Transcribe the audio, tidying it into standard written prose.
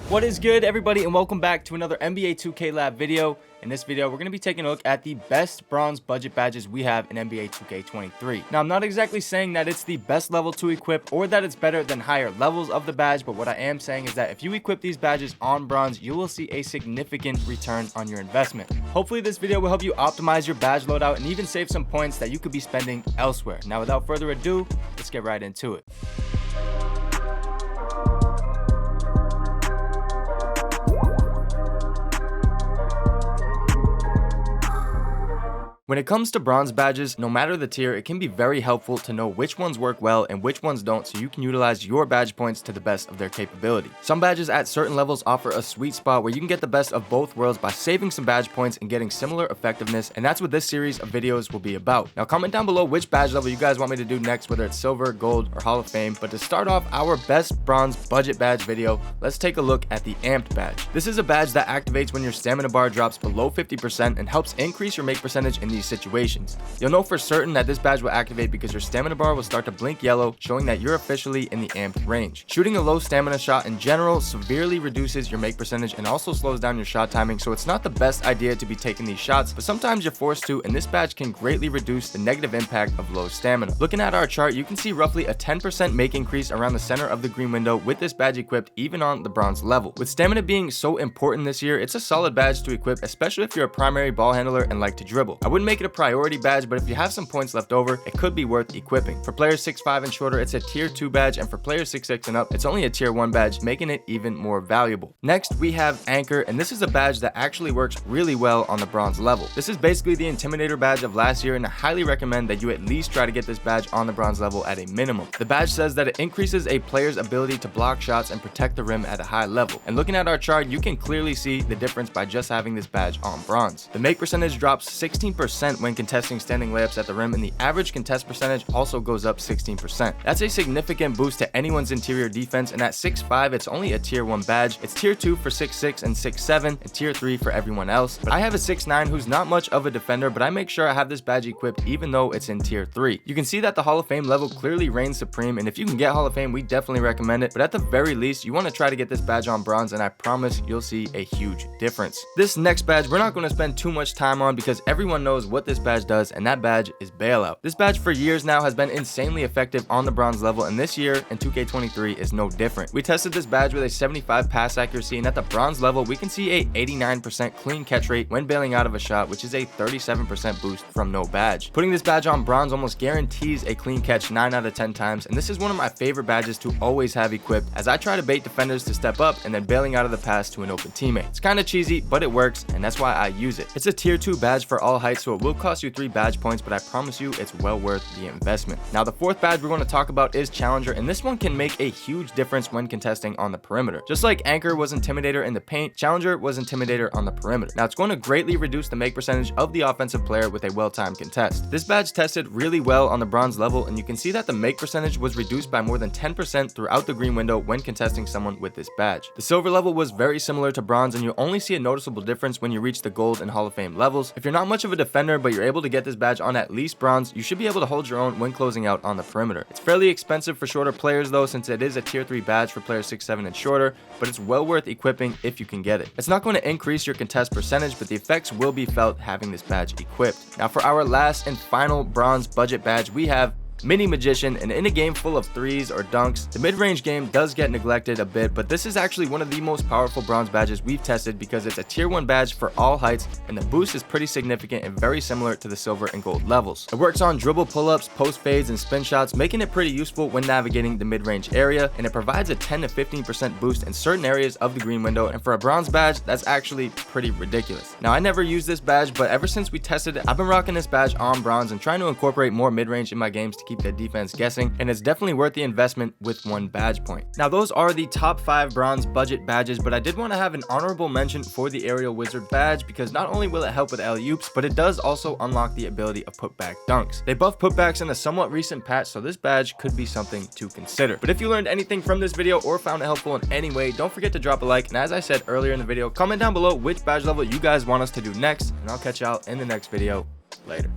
What is good, everybody, and welcome back to another NBA 2K Lab video. In this video, we're going to be taking a look at the best bronze budget badges we have in NBA 2K23. Now, I'm not exactly saying that it's the best level to equip or that it's better than higher levels of the badge, but what I am saying is that if you equip these badges on bronze, you will see a significant return on your investment. Hopefully, this video will help you optimize your badge loadout and even save some points that you could be spending elsewhere. Now, without further ado, let's get right into it. When it comes to bronze badges, no matter the tier, it can be very helpful to know which ones work well and which ones don't, so you can utilize your badge points to the best of their capability. Some badges at certain levels offer a sweet spot where you can get the best of both worlds by saving some badge points and getting similar effectiveness, and that's what this series of videos will be about. Now comment down below which badge level you guys want me to do next, whether it's silver, gold, or Hall of Fame. But to start off our best bronze budget badge video, let's take a look at the Amped badge. This is a badge that activates when your stamina bar drops below 50% and helps increase your make percentage in these situations. You'll know for certain that this badge will activate because your stamina bar will start to blink yellow, showing that you're officially in the amped range. Shooting a low stamina shot in general severely reduces your make percentage and also slows down your shot timing, so it's not the best idea to be taking these shots, but sometimes you're forced to, and this badge can greatly reduce the negative impact of low stamina. Looking at our chart, you can see roughly a 10% make increase around the center of the green window with this badge equipped even on the bronze level. With stamina being so important this year, it's a solid badge to equip, especially if you're a primary ball handler and like to dribble. I wouldn't make it a priority badge, but if you have some points left over, it could be worth equipping. For players 6'5" and shorter, it's a tier 2 badge, and for players 6'6" and up, it's only a tier 1 badge, making it even more valuable. Next, we have Anchor, and this is a badge that actually works really well on the bronze level. This is basically the Intimidator badge of last year, and I highly recommend that you at least try to get this badge on the bronze level at a minimum. The badge says that it increases a player's ability to block shots and protect the rim at a high level. And looking at our chart, you can clearly see the difference by just having this badge on bronze. The make percentage drops 16% when contesting standing layups at the rim, and the average contest percentage also goes up 16%. That's a significant boost to anyone's interior defense, and at 6'5", it's only a tier 1 badge. It's tier 2 for 6'6" and 6'7", and tier 3 for everyone else. But I have a 6'9" who's not much of a defender, but I make sure I have this badge equipped even though it's in tier 3. You can see that the Hall of Fame level clearly reigns supreme, and if you can get Hall of Fame, we definitely recommend it, but at the very least, you want to try to get this badge on bronze, and I promise you'll see a huge difference. This next badge, we're not going to spend too much time on because everyone knows what this badge does, and that badge is Bailout. This badge for years now has been insanely effective on the bronze level, and this year in 2K23 is no different. We tested this badge with a 75 pass accuracy, and at the bronze level we can see a 89% clean catch rate when bailing out of a shot, which is a 37% boost from no badge. Putting this badge on bronze almost guarantees a clean catch 9 out of 10 times, and this is one of my favorite badges to always have equipped, as I try to bait defenders to step up and then bailing out of the pass to an open teammate. It's kind of cheesy, but it works, and that's why I use it. It's a tier 2 badge for all heights, so it will cost you 3 badge points, but I promise you it's well worth the investment. Now, the fourth badge we're going to talk about is Challenger, and this one can make a huge difference when contesting on the perimeter. Just like Anchor was Intimidator in the paint, Challenger was Intimidator on the perimeter. Now, it's going to greatly reduce the make percentage of the offensive player with a well-timed contest. This badge tested really well on the bronze level, and you can see that the make percentage was reduced by more than 10% throughout the green window when contesting someone with this badge. The silver level was very similar to bronze, and you'll only see a noticeable difference when you reach the gold and Hall of Fame levels. If you're not much of a defender, but you're able to get this badge on at least bronze, you should be able to hold your own when closing out on the perimeter. It's fairly expensive for shorter players though, since it is a tier 3 badge for players 6'7" and shorter, but it's well worth equipping if you can get it. It's not going to increase your contest percentage, but the effects will be felt having this badge equipped. Now, for our last and final bronze budget badge, we have Mini Magician, and in a game full of threes or dunks, the mid-range game does get neglected a bit, but this is actually one of the most powerful bronze badges we've tested because it's a tier 1 badge for all heights, and the boost is pretty significant and very similar to the silver and gold levels. It works on dribble pull-ups, post fades, and spin shots, making it pretty useful when navigating the mid-range area, and it provides a 10 to 15% boost in certain areas of the green window, and for a bronze badge, that's actually pretty ridiculous. Now, I never used this badge, but ever since we tested it, I've been rocking this badge on bronze and trying to incorporate more mid-range in my games to keep the defense guessing, and it's definitely worth the investment with 1 badge point. Now, those are the top 5 bronze budget badges, but I did want to have an honorable mention for the Aerial Wizard badge because not only will it help with alley-oops, but it does also unlock the ability of putback dunks. They buffed putbacks in a somewhat recent patch, so this badge could be something to consider. But if you learned anything from this video or found it helpful in any way, don't forget to drop a like, and as I said earlier in the video, comment down below which badge level you guys want us to do next, and I'll catch y'all in the next video. Later.